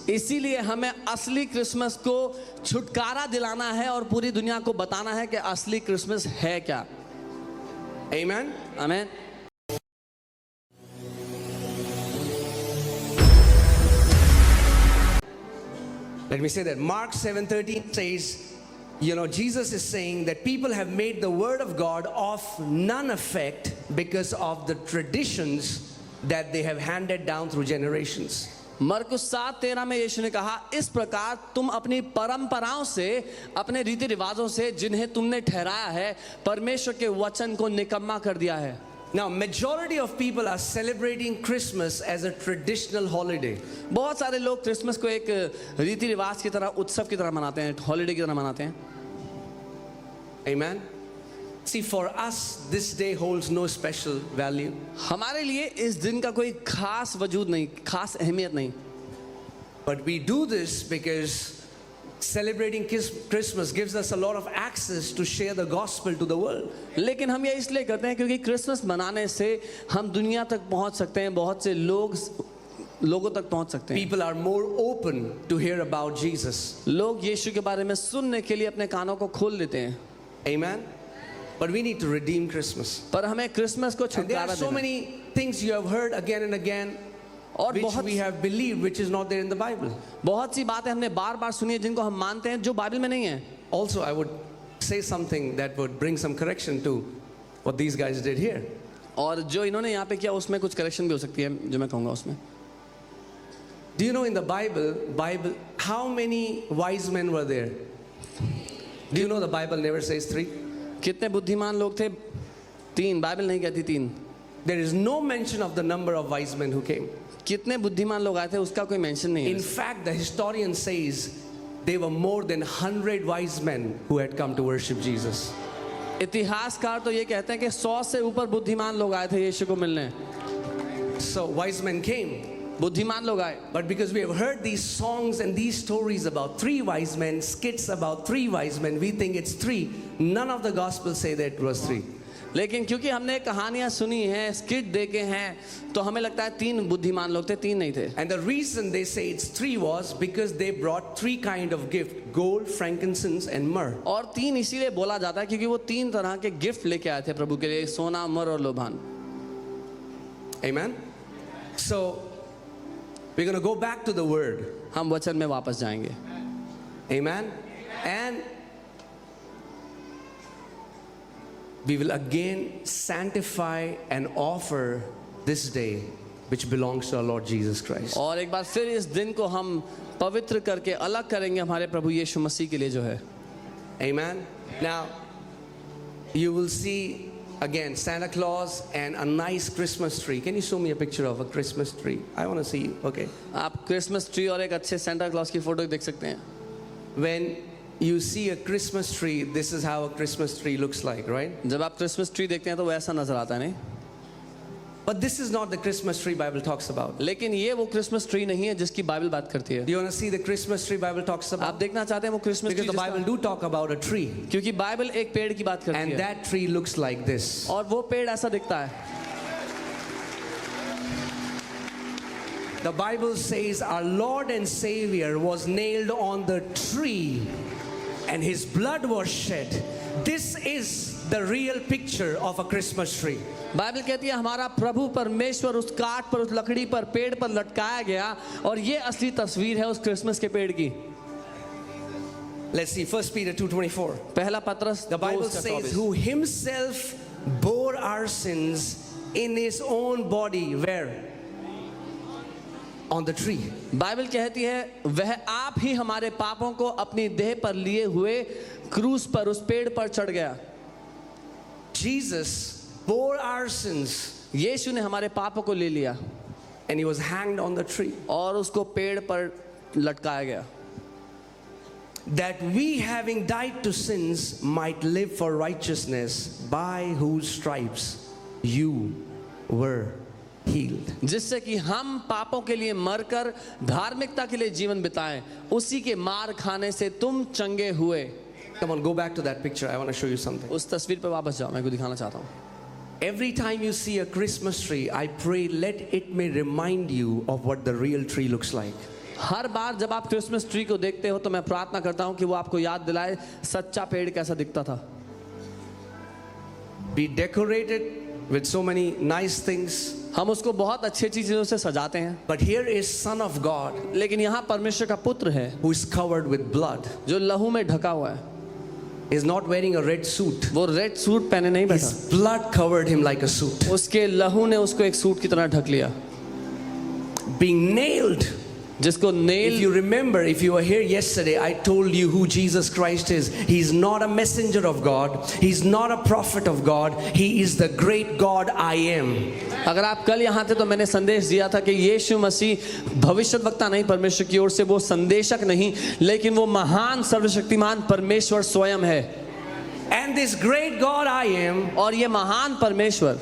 इसीलिए हमें असली क्रिसमस को छुटकारा दिलाना है और पूरी दुनिया को बताना है कि असली क्रिसमस है क्या। Amen. आमीन। Let me say that Mark 7:13 says, Jesus is saying that people have made the word of God of none effect because of the traditions that they have handed down through generations. मरकुस 7:13 में यीशु ने कहा, इस प्रकार तुम अपनी परंपराओं से, अपने रीति रिवाजों से जिन्हें तुमने ठहराया है, परमेश्वर के वचन को निकम्मा कर दिया है। Now, majority of people are celebrating Christmas as a traditional holiday. बहुत सारे लोग क्रिसमस को एक रीति रिवाज की तरह, उत्सव की तरह मनाते हैं, हॉलिडे की तरह मनाते हैं। Amen. See, for us, this day holds no special value. हमारे लिए इस दिन का कोई खास वजूद नहीं, खास अहमियत नहीं। But we do this because celebrating Christmas gives us a lot of access to share the gospel to the world. लेकिन हम ये इसलिए करते हैं क्योंकि क्रिसमस मनाने से हम दुनिया तक पहुंच सकते हैं, बहुत से लोगों तक पहुंच सकते हैं। People are more open to hear about Jesus. लोग यीशु के बारे में सुनने के लिए अपने कानों को खोल देते हैं। Amen. But we need to redeem Christmas. पर हमें क्रिसमस को And there छुटकारा are so देना। many things you have heard again and again, और which बहुत we have believed, which is not there in the Bible. बहुत सी बातें हमने बार-बार सुनी है जिनको हम मानते हैं जो बाइबल में नहीं है। Also, I would say something that would bring some correction to what these guys did here. और जो इन्होंने यहाँ पे किया उसमें कुछ करेक्शन भी हो सकती है जो मैं कहूँगा उसमें। Do you know in the Bible, how many wise men were there? Do you know the Bible never says 3? कितने बुद्धिमान लोग थे? 3। बाइबल नहीं कहती 3। There is no mention of the number of wise men who came. कितने बुद्धिमान लोग आए थे उसका कोई मेंशन नहीं है। In fact, the historian says there were more than 100 wise men who had come to worship Jesus. इतिहासकार तो ये कहते हैं कि 100 से ऊपर बुद्धिमान लोग आए थे यीशु को मिलने। So wise men came. बुद्धिमान लोग आए। But because we have heard these songs and these stories about 3 wise men, skits about 3 wise men, we think it's 3. None of the gospels say that it was 3. लेकिन क्योंकि हमने कहानियां सुनी हैं, skit देखे हैं, तो हमें लगता है 3 बुद्धिमान लोग थे, 3 नहीं थे। And the reason they say it's 3 was because they brought 3 kind of gift: gold, frankincense, and myrrh. और 3 इसीलिए बोला जाता है क्योंकि वो 3 तरह के गिफ्ट लेके आए थे प्रभु के लिए, सोना, मर और लोभान। Amen. So we're going to go back to the word. हम वचन में वापस जाएंगे। Amen. And we will again sanctify and offer this day which belongs to our Lord Jesus Christ. और एक बार फिर इस दिन को हम पवित्र करके अलग करेंगे हमारे प्रभु यीशु मसीह के लिए जो है। Amen. Now you will see again Santa Claus and a nice Christmas tree. Can you show me a picture of a Christmas tree? I want to see. Okay. आप क्रिसमस ट्री और एक अच्छे सेंटा क्लॉज की photo देख सकते हैं। When you see a Christmas tree, this is how a Christmas tree looks like, right? जब आप क्रिसमस ट्री देखते हैं तो वो ऐसा नजर आता है नहीं? But this is not the Christmas tree Bible talks about. लेकिन ये वो क्रिसमस ट्री नहीं है जिसकी बाइबल बात करती है। Do you want to see the Christmas tree Bible talks आप about? देखना चाहते हैं वो Christmas Because tree the Bible do talk about a tree, क्योंकि बाइबल एक पेड़ की बात करती and है that tree looks like this. और वो पेड़ ऐसा दिखता है। The Bible says our Lord and Savior was nailed on the tree and his blood was shed. This is the real picture of a Christmas tree. Bible कहती है हमारा प्रभु परमेश्वर उस काठ पर, उस लकड़ी पर, पेड़ पर लटकाया गया और ये असली तस्वीर है उस क्रिसमस के पेड़ की। Let's see 1 Peter 2:24. पहला पत्रस The Bible says who himself bore our sins in his own body. Where? On the tree. Bible कहती है वह आप ही हमारे पापों को अपनी देह पर लिए हुए क्रूस पर, उस पेड़ पर चढ़ गया। Jesus bore our sins यीशु ने हमारे पापों को ले लिया and he was hanged on the tree, और उसको पेड़ पर लटकाया गया, that we having died to sins might live for righteousness, by whose stripes you were healed. जिससे कि हम पापों के लिए मरकर धार्मिकता के लिए जीवन बिताएं, उसी के मार खाने से तुम चंगे हुए। Come on, go back to that picture. I want to show you something. उस तस्वीर पर वापस जाओ, मैं आपको दिखाना चाहता हूँ। Every time you see a Christmas tree, I pray let it may remind you of what the real tree looks like. हर बार जब आप क्रिसमस ट्री को देखते हो तो मैं प्रार्थना करता हूं कि वो आपको याद दिलाए सच्चा पेड़ कैसा दिखता था. We decorate it with so many nice things. हम उसको बहुत अच्छी चीजों से सजाते हैं, But here is Son of God लेकिन यहाँ परमेश्वर का पुत्र है who is covered with blood. जो लहू में ढका हुआ है. He is not wearing a red suit. वो रेड सूट पहने नहीं बैठा, His blood covered him like a suit. उसके लहू ने उसको एक सूट की तरह ढक लिया. Being nailed. जिसको If nail, you remember, if you were here yesterday, I told you who Jesus Christ is. He's not a messenger of God. He's not a prophet of God. He is the great God I am. अगर आप कल यहाँ थे तो मैंने संदेश दिया था कि यीशु मसीह भविष्यद्वक्ता नहीं, परमेश्वर की ओर से वो संदेशक नहीं, लेकिन वो महान सर्वशक्तिमान परमेश्वर स्वयं है. And this great God I am और ये महान परमेश्वर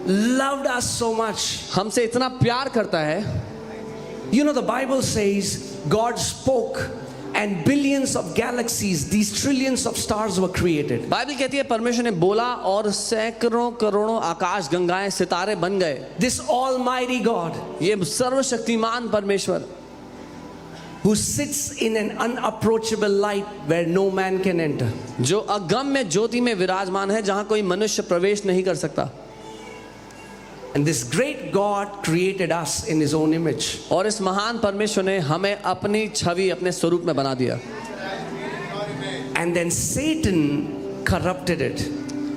loved us so much. हमसे इतना प्यार करता है. You know, the Bible says God spoke and billions of galaxies, these trillions of stars were created. Bible कहती है परमेश्वर ने बोला और सैकड़ों करोड़ों आकाश गंगाएं सितारे बन गए. This almighty God ये सर्वशक्तिमान परमेश्वर who sits in an unapproachable light where no man can enter. जो अगम्य ज्योति में विराजमान है जहां कोई मनुष्य प्रवेश नहीं कर सकता. And this great God created us in His own image. और इस महान परमेश्वर ने हमें अपनी छवि अपने स्वरूप में बना दिया. And then Satan corrupted it.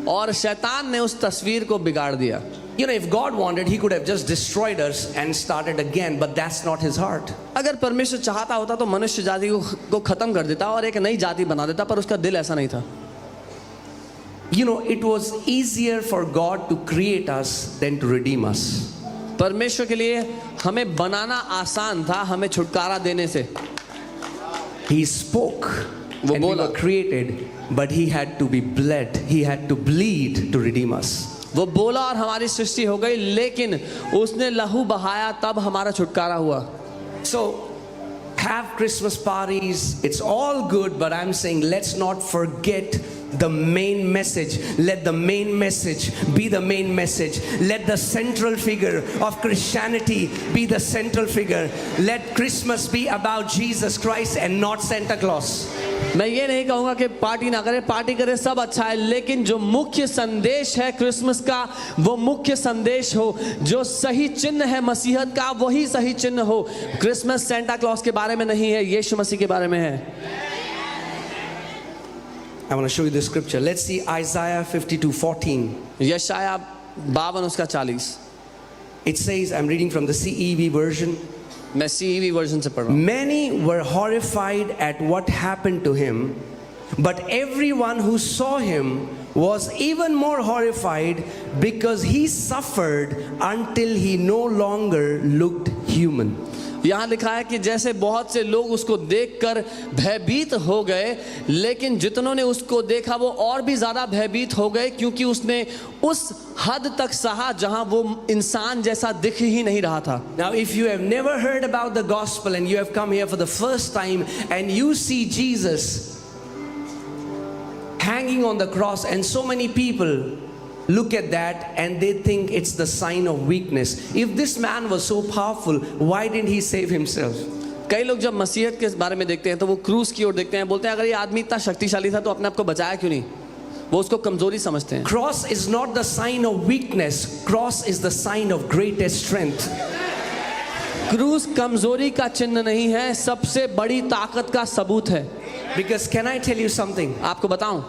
और शैतान ने उस तस्वीर को बिगाड़ दिया. You know, if God wanted, He could have just destroyed us and started again, but that's not His heart. अगर परमेश्वर चाहता होता तो मनुष्य जाति को खत्म कर देता और एक नई जाति बना देता, पर उसका दिल ऐसा नहीं था. You know, it was easier for God to create us than to redeem us. परमेश्वर के लिए हमें बनाना आसान था हमें छुटकारा देने से. He spoke वो and we बोला. were created, but He had to be bled. He had to bleed to redeem us. वो बोला और हमारी सृष्टि हो गई, लेकिन उसने लहू बहाया तब हमारा छुटकारा हुआ. So, have Christmas parties. It's all good, but I'm saying let's not forget the main message. Let the main message be the main message. Let the central figure of Christianity be the central figure. Let Christmas be about Jesus Christ and not Santa Claus. मैं ये नहीं कहूँगा कि party ना करे, party करे सब अच्छा है, लेकिन जो मुख्य संदेश है क्रिसमस का वो मुख्य संदेश हो. जो सही चिन्ह है मसीहत का वही सही चिन्ह हो. क्रिसमस सेंटा क्लॉज के बारे में नहीं है, यीशु मसीह के बारे में है. I want to show you the scripture. Let's see Isaiah 52:14. यशाया 52 उसका 40. It says, I'm reading from the CEV version. मैं CEV वर्जन से पढ़ रहा हूँ. Many were horrified at what happened to him, but everyone who saw him was even more horrified because he suffered until he no longer looked human. यहाँ लिखा है कि जैसे बहुत से लोग उसको देखकर भयभीत हो गए, लेकिन जितनों ने उसको देखा वो और भी ज़्यादा भयभीत हो गए, क्योंकि उसने उस हद तक सहा जहाँ वो इंसान जैसा दिख ही नहीं रहा था. Now, if you have never heard about the gospel and you have come here for the first time and you see Jesus hanging on the cross, and so many people look at that and they think it's the sign of weakness. If this man was so powerful, why didn't he save himself? कई लोग जब मसीहत के बारे में देखते हैं तो वो क्रूस की ओर देखते हैं, बोलते हैं अगर ये आदमी इतना शक्तिशाली था तो अपने आप को बचाया क्यों नहीं. वो उसको कमजोरी समझते हैं. Cross is not the sign of weakness. Cross is the sign of greatest strength. क्रूस कमजोरी का चिन्ह नहीं है, सबसे बड़ी ताकत का सबूत है. Because can I tell you something? आपको बताऊं,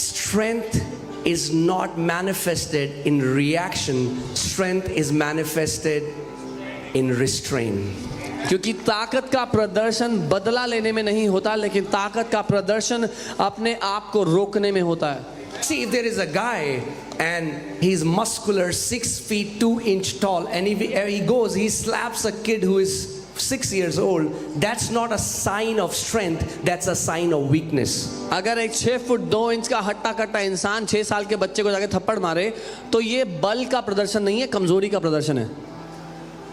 Strength is not manifested in reaction. Strength is manifested in restraint. क्योंकि ताकत का प्रदर्शन बदला लेने में नहीं होता, लेकिन ताकत का प्रदर्शन अपने आप को रोकने में होता है. See, if there is a guy and he's muscular, 6 feet 2 inch tall, and he goes, he slaps a kid who is 6 years old, that's not a sign of strength, that's a sign of weakness. अगर एक 6 foot 2 inch का हट्टा कट्टा इंसान 6 साल के बच्चे को जाके थप्पड़ मारे तो ये बल का प्रदर्शन नहीं है, कमजोरी का प्रदर्शन है.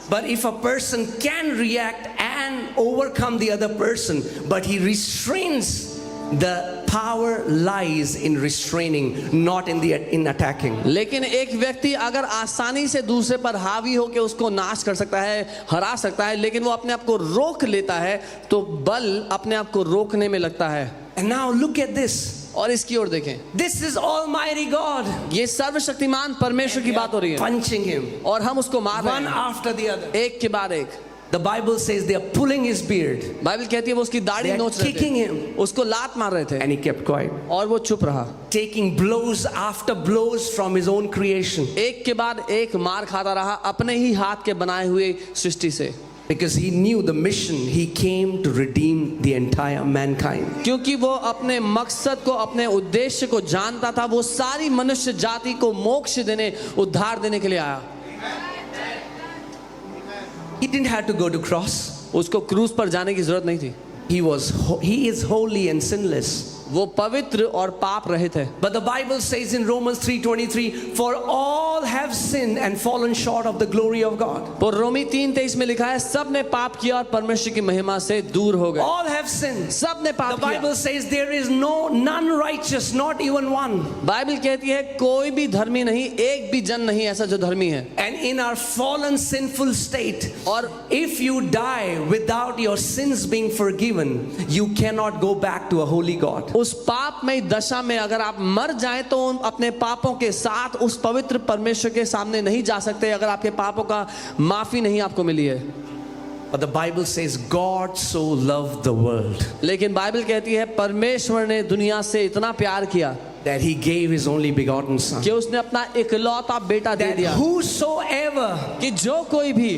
But if a person can react and overcome the other person, but he restrains the power lies in restraining, not in attacking. लेकिन एक व्यक्ति अगर आसानी से दूसरे पर हावी होकर उसको नाश कर सकता है, हरा सकता है, लेकिन वो अपने आप को रोक लेता है तो बल अपने आप को रोकने में लगता है। And now look at this. और इसकी ओर देखें, This is Almighty God. ये सर्वशक्तिमान परमेश्वर की बात हो रही है Punching him और हम उसको मार रहे one हैं after the other. एक के बाद एक। The Bible says they are pulling his beard. Bible कहती है वो उसकी दाढ़ी They are नोच रहे kicking थे, him. उसको लात मार रहे थे And he kept quiet. और वो चुप रहा। Taking blows after blows from his own creation. एक के बाद एक मार खाता रहा अपने ही हाथ के बनाए हुए सृष्टि से, Because he knew the mission. He came to redeem the entire mankind. क्योंकि वो अपने मकसद को, अपने उद्देश्य को जानता था। वो सारी मनुष्य जाति को मोक्ष देने, उद्धार देने के लिए आया। He didn't have to go to cross. उसको क्रूस पर जाने की जरूरत नहीं थी। He is holy and sinless. वो पवित्र और पाप रहित है। But the Bible says in Romans 3:23, for all have sinned and fallen short of the glory of God. और रोमी 3:23 में लिखा है सब ने पाप किया और परमेश्वर की महिमा से दूर हो गए। All have sinned. सब ने पाप The किया। Bible says there is none righteous, not even one. Bible कहती है कोई भी धर्मी नहीं, एक भी जन नहीं ऐसा जो धर्मी है। And in our fallen sinful state, और if you die without your sins being forgiven, you cannot go back to a holy God. उस पापमय दशा में अगर आप मर जाएं तो अपने पापों के साथ उस पवित्र परमेश्वर के सामने नहीं जा सकते अगर आपके पापों का माफी नहीं आपको मिली है। But the Bible says God so loved the world लेकिन बाइबल कहती है परमेश्वर ने दुनिया से इतना प्यार किया that he gave his only begotten son. कि उसने अपना इकलौता बेटा दे That दिया whosoever, कि जो कोई भी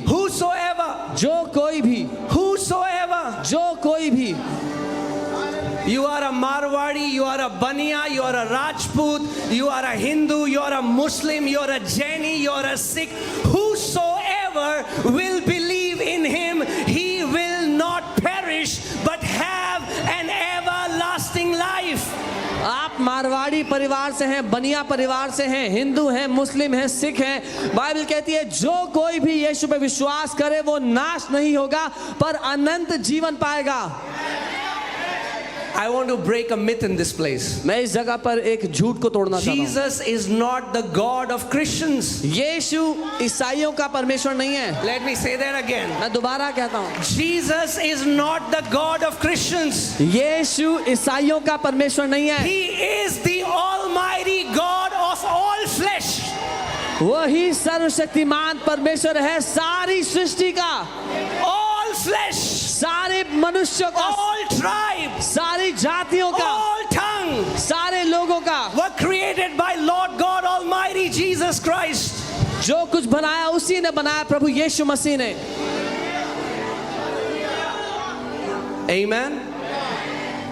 you are a Marwadi, you are a Baniya, you are a Rajput, you are a Hindu, you are a Muslim, you are a Jaini, you are a Sikh, whosoever will believe in him, he will not perish but have an everlasting life. आप मारवाड़ी परिवार से हैं, बनिया परिवार से हैं, हिंदू हैं, मुस्लिम हैं, सिख हैं, बाइबल कहती है जो कोई भी यीशु पे विश्वास करे वो नाश नहीं होगा पर अनंत जीवन पाएगा। I want to break a myth in this place. मैं इस जगह पर एक झूठ को तोड़ना चाहता हूँ। Jesus is not the God of Christians. यीशु ईसाइयों का परमेश्वर नहीं है। Let me say that again. मैं दोबारा कहता हूँ, Jesus is not the God of Christians. यीशु ईसाइयों का परमेश्वर नहीं है। He is the Almighty God of all flesh. वही सर्वशक्तिमान परमेश्वर है सारी सृष्टि का, All flesh. सारे मनुष्यों का, All tribes. सारी जातियों का, All tongues सारे लोगों का, were created by Lord God Almighty Jesus Christ. जो कुछ बनाया उसी ने बनाया, प्रभु यीशु मसीह ने। Amen.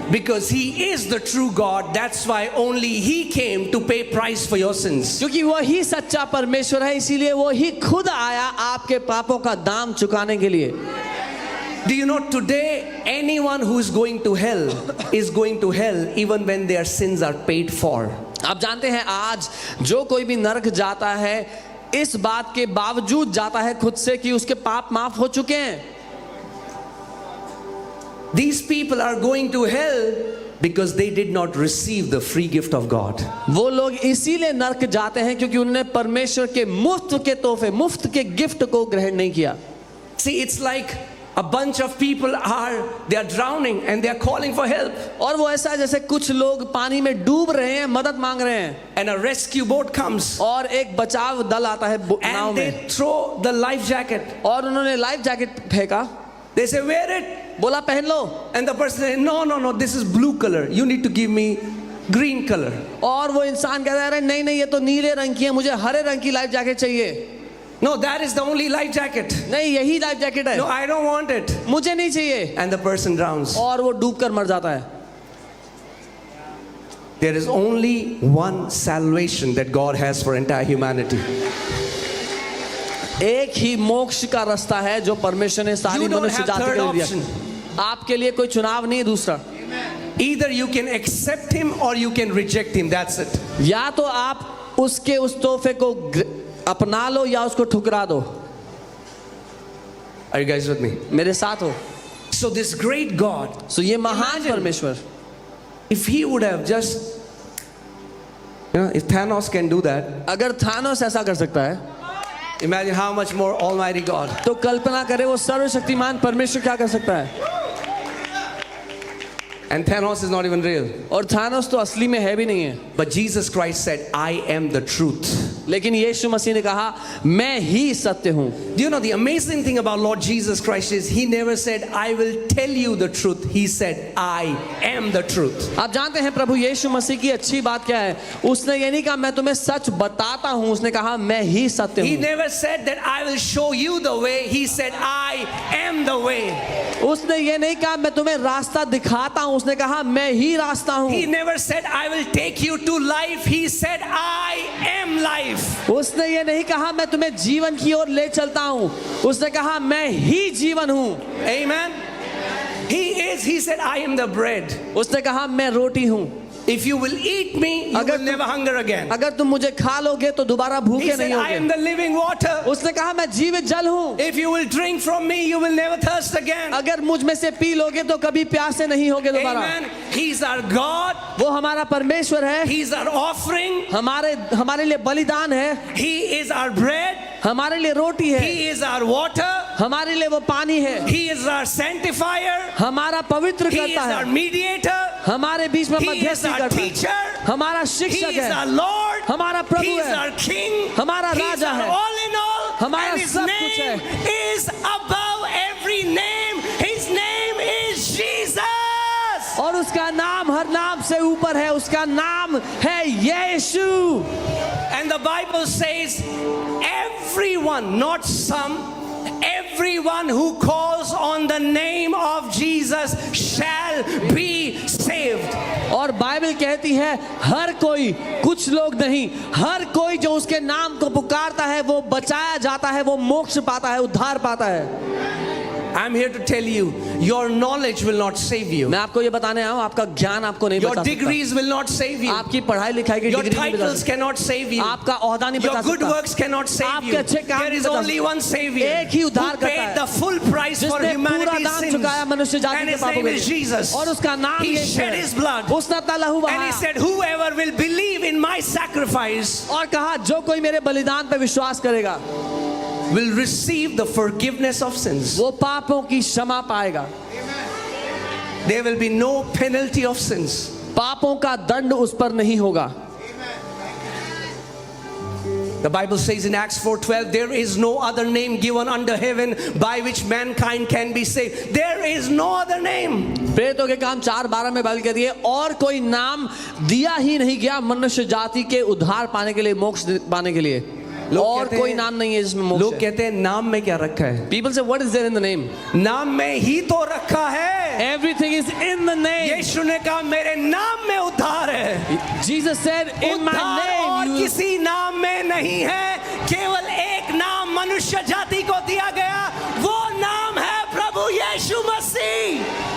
Because he is the true God, that's why only he came to pay price for your sins. क्योंकि वही सच्चा परमेश्वर है, इसीलिए वो ही खुद आया आपके पापों का दाम चुकाने के लिए। Do you know today anyone who is going to hell is going to hell even when their sins are paid for. आप जानते हैं आज जो कोई भी नरक जाता है इस बात के बावजूद जाता है खुद से कि उसके पाप माफ हो चुके हैं। These people are going to hell because they did not receive the free gift of God. वो लोग इसीलिए नरक जाते हैं क्योंकि उन्होंने परमेश्वर के मुफ्त के तोहफे, मुफ्त के गिफ्ट को ग्रहण नहीं किया। See, it's like a bunch of people they are drowning and they are calling for help. और वो ऐसा है जैसे कुछ लोग पानी में डूब रहे हैं, मदद मांग रहे हैं, And a rescue boat comes और एक बचाव दल आता है नाव and में, they throw the life jacket. और उन्होंने लाइफ जैकेट फेंका, They say, wear it. बोला पहन लो, And the person says, no, this is blue color. You need to give me green color. और वो इंसान कहता है अरे नहीं नहीं ये तो नीले रंग की है, मुझे हरे रंग की लाइफ जैकेट चाहिए। No, that is the only life jacket. नहीं यही लाइफ जैकेट है, No, I don't want it. मुझे नहीं चाहिए, And the person drowns. और वो डूब कर मर जाता है। There is only one salvation that God has for entire humanity. एक ही मोक्ष का रास्ता है जो परमेश्वर ने सारी You don't मनुष्य have जाति third को दिया। option. आपके लिए कोई चुनाव नहीं है दूसरा, Either you can accept him or you can reject him. That's it. या तो आप उसके उस तोहफे को अपना लो या उसको ठुकरा दो। Are you guys with me? मेरे साथ हो। So this great God, सो ये महान Imagine. परमेश्वर, if he would have just, if Thanos can do that, अगर थानोस ऐसा कर सकता है imagine how much more Almighty God. तो कल्पना करें वो सर्वशक्तिमान परमेश्वर क्या कर सकता है। And Thanos is not even real. और थानोस तो असली में है भी नहीं है, But Jesus Christ said, I am the truth. लेकिन यीशु मसीह ने कहा मैं ही सत्य हूँ। Do you know the amazing thing about Lord Jesus Christ is he never said, I will tell you the truth. He said, I am the truth. आप जानते हैं प्रभु यीशु मसीह की अच्छी बात क्या है, उसने ये नहीं कहा मैं तुम्हें सच बताता हूँ, उसने कहा मैं ही सत्य He हूँ। never said that I will show you the way. He said, I am the way. उसने ये नहीं कहा मैं तुम्हें रास्ता दिखाता हूँ, उसने कहा मैं ही रास्ता हूँ। He never said, I will take you to life. He said, I am life. उसने ये नहीं कहा मैं तुम्हें जीवन की ओर ले चलता हूँ, उसने कहा मैं ही जीवन हूँ। Amen. He said, I am the bread. उसने कहा मैं रोटी हूँ। If you will eat me, you will never hunger again. अगर तुम मुझे खा लोगे तो दोबारा He भूखे said, नहीं I am होगे। the living water. उसने कहा मैं जीवित जल हूँ। If you will drink from me, you will never thirst again. अगर मुझ में से पी लोगे तो कभी प्यासे नहीं होगे दोबारा। Amen. He's our God. वो हमारा परमेश्वर है, He's our offering. हमारे लिए बलिदान है, He is our bread. हमारे लिए रोटी है, He is our water. हमारे लिए वो पानी है, He is our sanctifier. हमारा पवित्र He is करता our है, mediator. हमारे बीच में He is मध्यस्थी our करता है, teacher. हमारा He शिक्षक is our है, Lord. हमारा He प्रभु is है, our King. हमारा He is राजा our है, all in all. हमारा And His सब कुछ name है। is above every name. His name is Jesus. और उसका नाम हर नाम से ऊपर है, उसका नाम है यीशु। And the Bible says, everyone, not some, everyone who calls on the name of Jesus shall be saved. और बाइबल कहती है हर कोई, कुछ लोग नहीं, हर कोई जो उसके नाम को पुकारता है वो बचाया जाता है, वो मोक्ष पाता है, उद्धार पाता है। I'm here to tell you, your knowledge will not save you. मैं आपको ये बताने आया हूँ, आपका ज्ञान आपको नहीं Your बचा सकता, degrees will not save you. आपकी पढ़ाई लिखाई की Your डिग्री नहीं बचा titles सकती, cannot save you. आपका ओहदा नहीं Your बचा good सकता, works cannot save आपके you. अच्छे काम There नहीं is बचा only सकते। one Savior एक ही उद्धार who करता paid है, the full price for जिसने पूरा humanity's दाम sins. चुकाया मनुष्य जाति And के His पापों name के is लिए, Jesus. और उसका नाम He यीशु shed है, His blood. उसने अपना लहू And He बहाया said, whoever will believe in my sacrifice और कहा जो कोई मेरे बलिदान पे विश्वास करेगा will receive the forgiveness of sins. वो पापों की क्षमा पाएगा, There will be no penalty of sins. पापों का दंड उस पर नहीं होगा। The Bible says in Acts 4:12, there is no other name given under heaven by which mankind can be saved. There is no other name. प्रेरितों के काम 4:12 में बाइबल कहती है और कोई नाम दिया ही नहीं गया मनुष्य जाति के उद्धार पाने के लिए, मोक्ष पाने के लिए, और कोई नाम नहीं है जिसमें मोक्ष लोग है। कहते हैं नाम में क्या रखा है? People say what is there in the name? नाम में ही तो रखा है। Everything is in the name. यीशु ने कहा मेरे नाम में उद्धार है। Jesus said in my उद्धार और name you... किसी नाम में नहीं है, केवल एक नाम मनुष्य जाति को दिया गया, वो नाम है प्रभु यीशु मसीह।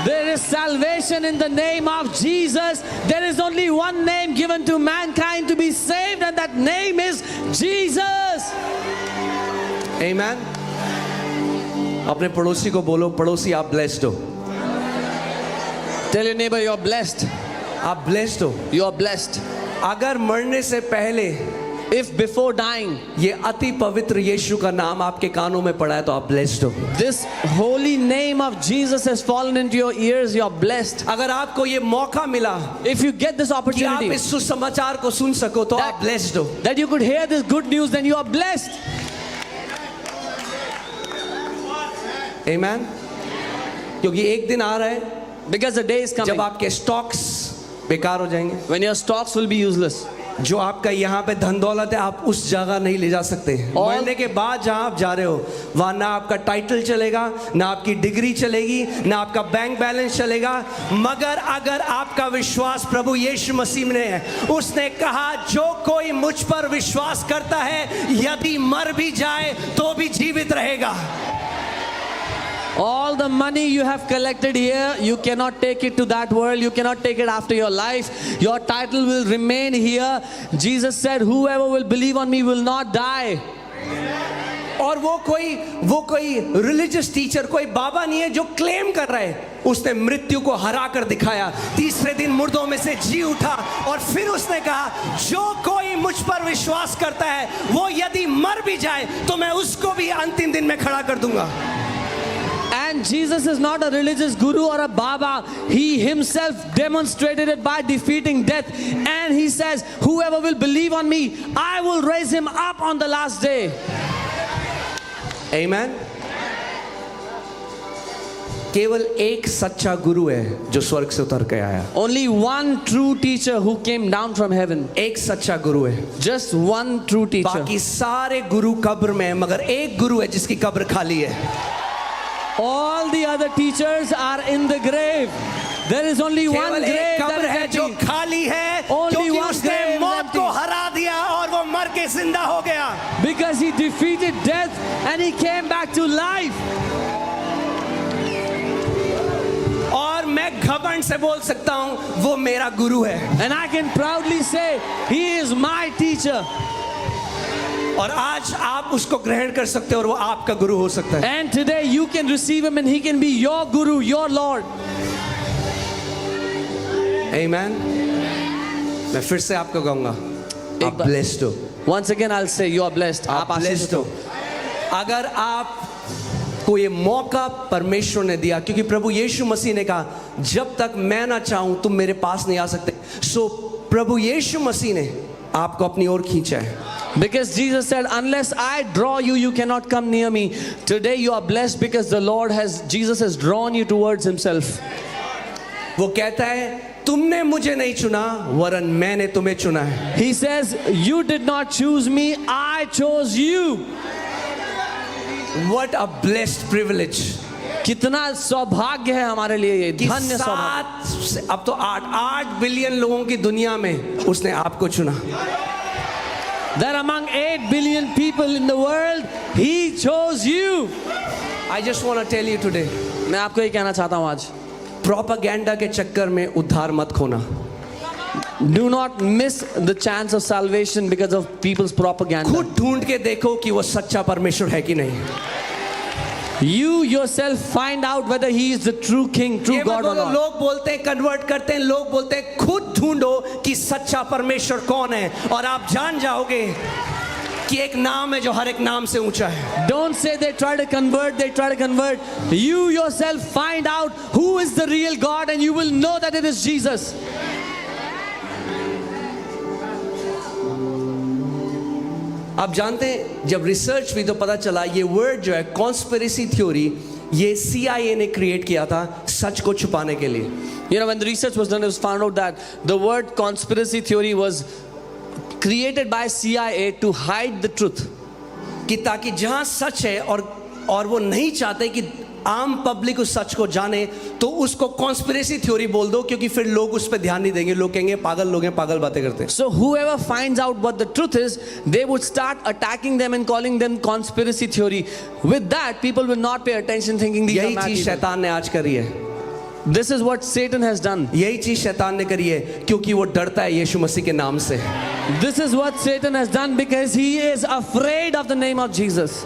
There is salvation in the name of Jesus. There is only one name given to mankind to be saved, and that name is Jesus. Amen. अपने पड़ोसी को बोलो, पड़ोसी आप ब्लेस्ड हो। Tell your neighbor you are blessed. आप blessed हो। You are blessed. अगर मरने से पहले If before dying ये अति पवित्र यीशु का नाम आपके कानों में पड़ा है तो आप ब्लेस्ड हो। this holy name of Jesus has fallen into your ears, you are blessed. अगर आपको ये मौका मिला If you get this कि आप opportunity इस सुसमाचार को सुन सको तो आप ब्लेस्ड हो। that you could hear this good news, then you are blessed. Amen. क्योंकि एक दिन आ रहा है Because the day is coming जब आपके स्टॉक्स बेकार हो जाएंगे। when your stocks will be useless. जो आपका यहाँ पे धन दौलत है आप उस जगह नहीं ले जा सकते। मरने के बाद जहाँ आप जा रहे हो वहाँ ना आपका टाइटल चलेगा, ना आपकी डिग्री चलेगी, ना आपका बैंक बैलेंस चलेगा, मगर अगर आपका विश्वास प्रभु यीशु मसीह में है, उसने कहा जो कोई मुझ पर विश्वास करता है यदि मर भी जाए तो भी जीवित रहेगा। All the money you have collected here, you cannot take it to that world. You cannot take it after your life. Your title will remain here. Jesus said, whoever will believe on me will not die. और वो कोई religious teacher, कोई बाबा नहीं है जो claim कर रहा है उसने मृत्यु को हरा कर दिखाया, तीसरे दिन मुर्दों में से जी उठा, और फिर उसने कहा जो कोई मुझ पर विश्वास करता है वो यदि मर भी जाए तो मैं उसको भी अंतिम दिन में खड़ा कर दूंगा। And Jesus is not a religious guru or a Baba. He himself demonstrated it by defeating death. And he says, whoever will believe on me, I will raise him up on the last day. Amen. केवल एक सच्चा गुरु है जो स्वर्ग से उतर के आया। Only one true teacher who came down from heaven. एक सच्चा गुरु है। Just one true teacher. बाकी सारे गुरु कब्र में हैं, मगर एक गुरु है जिसकी कब्र खाली है। All the other teachers are in the grave. There is only one केवल grave एक that कब्र is है empty. जो खाली है, Only क्योंकि one उसने grave is मौत empty. को हरा दिया और वो मर के जिंदा हो गया। Because he defeated death and he came back to life. और मैं घमंड से बोल सकता हूँ वो मेरा गुरु है। And I can proudly say he is my teacher. और आज आप उसको ग्रहण कर सकते हो और वो आपका गुरु हो सकता है। And today you can receive him and he can be your guru, your Lord. Amen. मैं फिर से आपको कहूँगा, आप blessed हो। Once again I'll say you are blessed. आप blessed हो। अगर आप को ये मौका परमेश्वर ने दिया, क्योंकि प्रभु यीशु मसीह ने कहा जब तक मैं ना चाहूं तुम मेरे पास नहीं आ सकते। सो प्रभु यीशु मसीह ने आपको अपनी ओर खींचा है। Because Jesus said, unless I draw you, you cannot come near me. Today you are blessed because Jesus has drawn you towards himself. वो कहता है तुमने मुझे नहीं चुना वरन मैंने तुम्हें चुना है। He says, you did not choose me, I chose you. What a blessed privilege. कितना सौभाग्य है हमारे लिए ये, कि धन्य सौभाग्य। 7 अब तो 8 बिलियन लोगों की दुनिया में उसने आपको चुना। That among 8 billion people in the world, he chose you. I just want to tell you today, मैं आपको ये कहना चाहता हूँ आज, प्रोपेगेंडा के चक्कर में उद्धार मत खोना। do not miss the chance of salvation because of people's propaganda. खुद ढूंढ के देखो कि वो सच्चा परमेश्वर है कि नहीं। You yourself find out whether he is the true king, true God or not. लोग बोलते हैं कन्वर्ट करते हैं, लोग बोलते हैं खुद ढूंढो कि सच्चा परमेश्वर कौन है, और आप जान जाओगे कि एक नाम है जो हर एक नाम से ऊंचा है। Don't say they try to convert. You yourself find out who is the real God and you will know that it is Jesus. आप जानते हैं जब रिसर्च हुई तो पता चला ये वर्ड जो है कॉन्स्पिरेसी थ्योरी, ये CIA ने क्रिएट किया था सच को छुपाने के लिए। You know, when the research was done, it was found out that the word conspiracy theory was created by CIA to hide the truth. कि ताकि जहां सच है और वो नहीं चाहते कि आम पब्लिक उस सच को जाने, तो उसको कॉन्स्पिरेसी थ्योरी बोल दो, क्योंकि फिर लोग उस पर ध्यान नहीं देंगे, लोग कहेंगे पागल लोग हैं, पागल बातें करते हैं। So whoever finds out what the truth is, they would start attacking them and calling them conspiracy theory. With that, people will not pay attention, thinking these are यही mad चीज people. शैतान ने आज करी है। This is what Satan has done. यही चीज शैतान ने करी है, क्योंकि वो डरता है यीशु मसीह के नाम से। This is what Satan has done because he is afraid of the name of Jesus.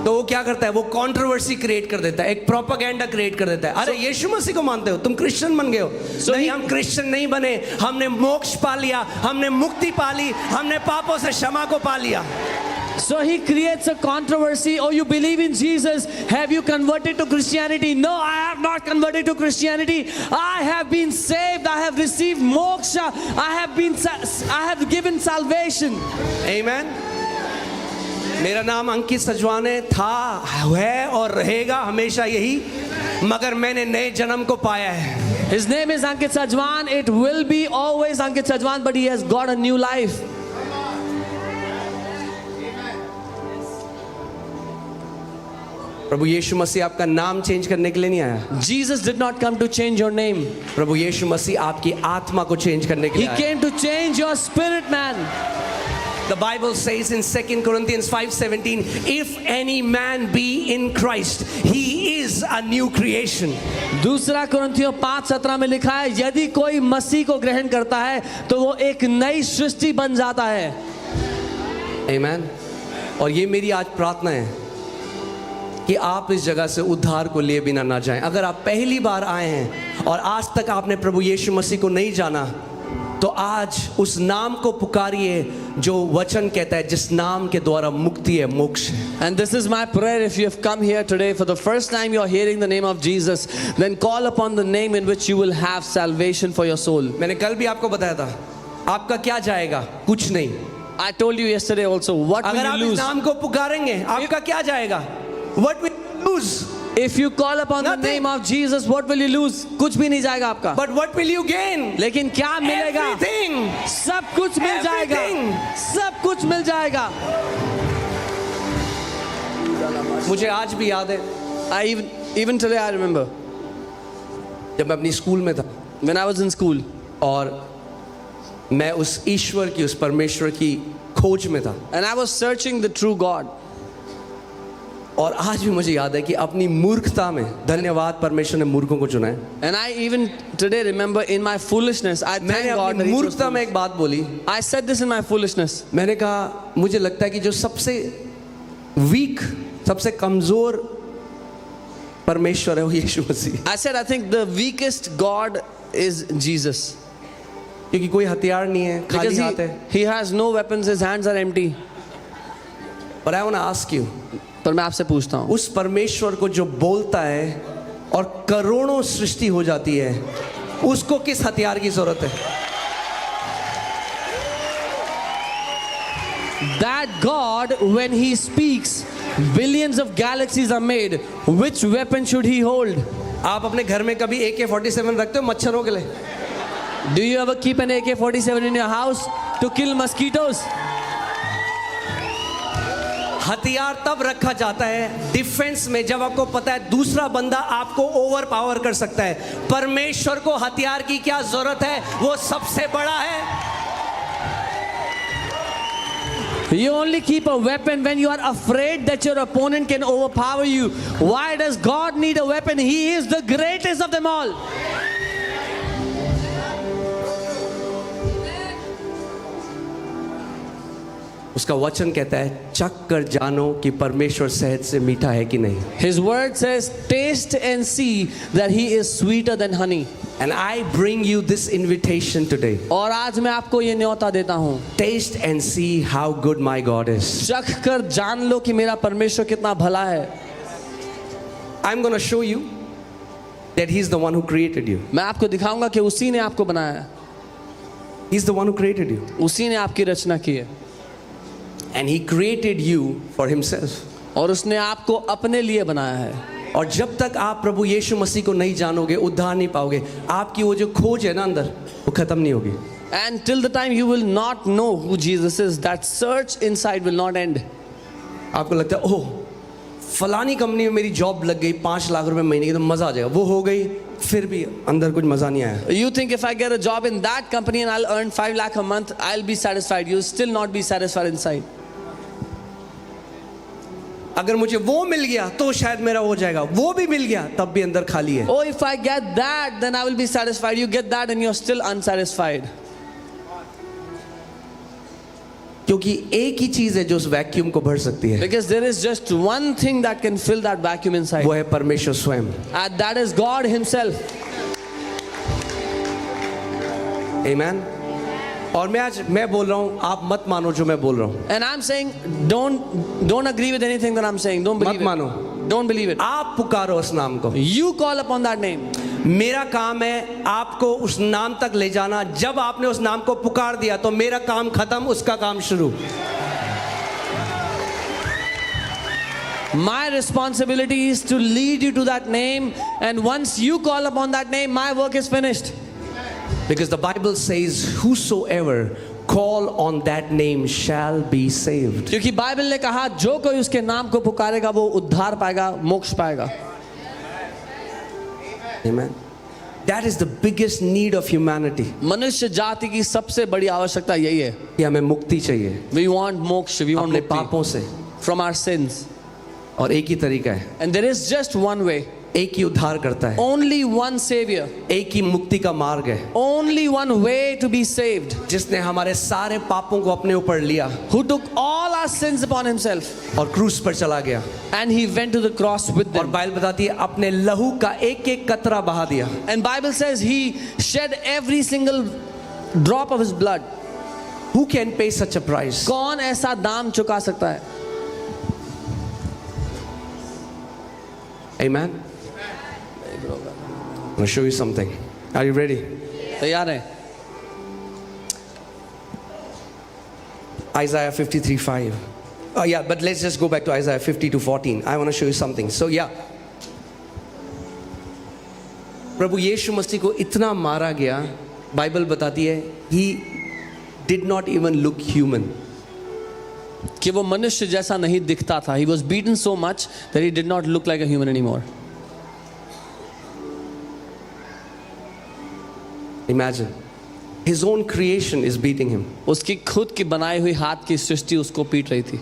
तो वो क्या करता है, वो कंट्रोवर्सी क्रिएट कर देता है, एक प्रोपेगेंडा क्रिएट कर देता है। अरे यीशु मसीह को मानते हो, तुम क्रिश्चियन बन गए हो। नहीं, हम क्रिश्चियन नहीं बने, हमने मोक्ष पा लिया, हमने मुक्ति पा ली, हमने पापों से क्षमा को पा लिया। So he creates a controversy. Oh, you believe in Jesus? Have you converted to Christianity? No, I have not converted to Christianity. I have been saved. I have received moksha. I have given salvation. Amen. मेरा नाम अंकित सजवान है, था, है और रहेगा हमेशा यही, मगर मैंने नए जन्म को पाया है। His name is Ankit Sajwan. It will be always Ankit Sajwan, but he has got a new life. प्रभु यीशु मसीह आपका नाम चेंज करने के लिए नहीं आया। Jesus did not come to change your name. प्रभु यीशु मसीह आपकी आत्मा को चेंज करने के He लिए आया। came to change your spirit, man. The Bible says in 2 Corinthians 5:17, if any man be in Christ, he is a new creation. दूसरा कुरिन्थियों 5:17 में लिखा है, यदि कोई मसीह को ग्रहण करता है तो वो एक नई सृष्टि बन जाता है। Amen. और ये मेरी आज प्रार्थना है कि आप इस जगह से उद्धार को लिए बिना ना जाएं। अगर आप पहली बार आए हैं और आज तक आपने प्रभु यीशु मसीह को नहीं जाना, तो आज उस नाम को पुकारिए जो वचन कहता है, जिस नाम के द्वारा मुक्ति है, मोक्ष है। And this is my prayer. If you have come here today for the first time, you are hearing the name of Jesus, then call upon the name in which you will have salvation for your soul. मैंने कल भी आपको बताया था, आपका क्या जाएगा? कुछ नहीं। I told you yesterday also, what will अगर you आप इस lose? नाम को पुकारेंगे, आपका क्या जाएगा? What will you lose? If you call upon the Nothing. name of Jesus, what will you lose? कुछ भी नहीं जाएगा आपका। But what will you gain? लेकिन क्या मिलेगा? Everything. सब कुछ मिल जाएगा। Everything. सब कुछ मिल जाएगा। मुझे आज भी याद है, Even today I remember जब मैं अपनी स्कूल में था when I was in school, और मैं उस ईश्वर की, उस परमेश्वर की खोज में था। and I was searching the true God. और आज भी मुझे याद है कि अपनी मूर्खता में, धन्यवाद परमेश्वर ने मूर्खों को चुना है। And I even today remember in my foolishness, I मैंने thank God अपनी that He chose मूर्खता में me. एक बात बोली। I said this in my foolishness. मैंने कहा, मुझे लगता है कि जो सबसे वीक, सबसे कमजोर परमेश्वर है वो यीशु मसीह। I said I think the weakest God is Jesus. क्योंकि कोई हथियार नहीं है, खाली Because हाथ है। he has no weapons, his hands are empty. But I want to ask you, पर मैं आपसे पूछता हूँ, उस परमेश्वर को जो बोलता है और करोड़ों सृष्टि हो जाती है, उसको किस हथियार की जरूरत है? that God, when He speaks, billions of galaxies are made. Which weapon should He hold? आप अपने घर में कभी AK-47 रखते हो मच्छरों के लिए? Do you ever keep an AK-47 in your house to kill mosquitoes? हथियार तब रखा जाता है डिफेंस में जब आपको पता है दूसरा बंदा आपको ओवर पावर कर सकता है। परमेश्वर को हथियार की क्या जरूरत है? वो सबसे बड़ा है। You only keep a weapon when you are afraid that your opponent can overpower you. Why does God need a weapon? He is the greatest of them all. उसका वचन कहता है, चख कर जानो कि परमेश्वर शहद से मीठा है कि नहीं। His word says, taste and see that He is sweeter than honey. And I bring you this invitation today. और आज मैं आपको ये न्योता देता हूँ, Taste and see how good my God is. चख कर जान लो कि मेरा परमेश्वर कितना भला है। I'm going to show you that He's the one who created you. मैं आपको दिखाऊंगा कि उसी ने आपको बनाया है, He's the one who created you. उसी ने आपकी रचना की है, And He created you for Himself. और उसने आपको अपने लिए बनाया है। और जब तक आप प्रभु यीशु मसीह को नहीं जानोगे, उद्धार नहीं पाओगे। आपकी वो जो खोज है ना अंदर, वो खत्म नहीं होगी। And till the time you will not know who Jesus is, that search inside will not end. आपको लगता है, ओह फलानी कंपनी में मेरी जॉब लग गई, 5 लाख रुपए महीने की, तो मजा आ जाएगा। वो हो गई, फिर भी अंदर कुछ मजा नहीं आया। You think if I get a job in that company and I'll earn 5 lakh a month, I'll be satisfied. You'll still not be satisfied inside. अगर मुझे वो मिल गया तो शायद मेरा हो जाएगा, वो भी मिल गया तब भी अंदर खाली है। Oh, if I get that, then I will be satisfied. You get that and you're still unsatisfied. क्योंकि एक ही चीज है जो उस वैक्यूम को भर सकती है, Because there is just one thing that can fill that vacuum inside. वो है परमेश्वर स्वयं। And that is God Himself. आमीन। और मैं बोल रहा हूँ, आप मत मानो जो मैं बोल रहा हूँ। And I'm saying, don't agree with anything that I'm saying. Don't believe मत मानो। it. Don't believe it. आप पुकारो उस नाम को। You call upon that name. मेरा काम है आपको उस नाम तक ले जाना। जब आपने उस नाम को पुकार दिया तो मेरा काम खत्म, उसका काम शुरू। My responsibility is to lead you to that name, and once you call upon that name, my work is finished. Because the Bible says, whosoever call on that name shall be saved. क्योंकि Bible ने कहा जो कोई उसके नाम को पुकारेगा वो उद्धार पाएगा, मोक्ष पाएगा। Amen. That is the biggest need of humanity. मनुष्य जाति की सबसे बड़ी आवश्यकता यही है कि हमें मुक्ति चाहिए We want मोक्ष, we want अपने मुक्ति पापों से। from our sins. और एक ही तरीका है, And there is just one way, एक ही उद्धार करता है, only one Savior, एक ही मुक्ति का मार्ग है, only one way to be saved, जिसने हमारे सारे पापों को अपने ऊपर लिया who took all our sins upon himself और क्रूस पर चला गया। and he went to the cross with और them. बाइबल बताती है अपने लहू का एक एक कतरा बहा दिया। And Bible says he shed every single drop of his blood. Who can pay such a price? कौन ऐसा दाम चुका सकता है? Amen. I'm going to show you something. Are you ready? तैयार है? Isaiah 53:5. Oh yeah, but let's just go back to Isaiah 52:14. I want to show you something. So yeah, प्रभु यीशु मसीह को इतना मारा गया, बाइबल बताती है he did not even look human. कि वो मनुष्य जैसा नहीं दिखता था. He was beaten so much that he did not look like a human anymore. Imagine, his own creation is beating him, उसकी खुद की बनाई हुई हाथ की सृष्टि उसको पीट रही थी.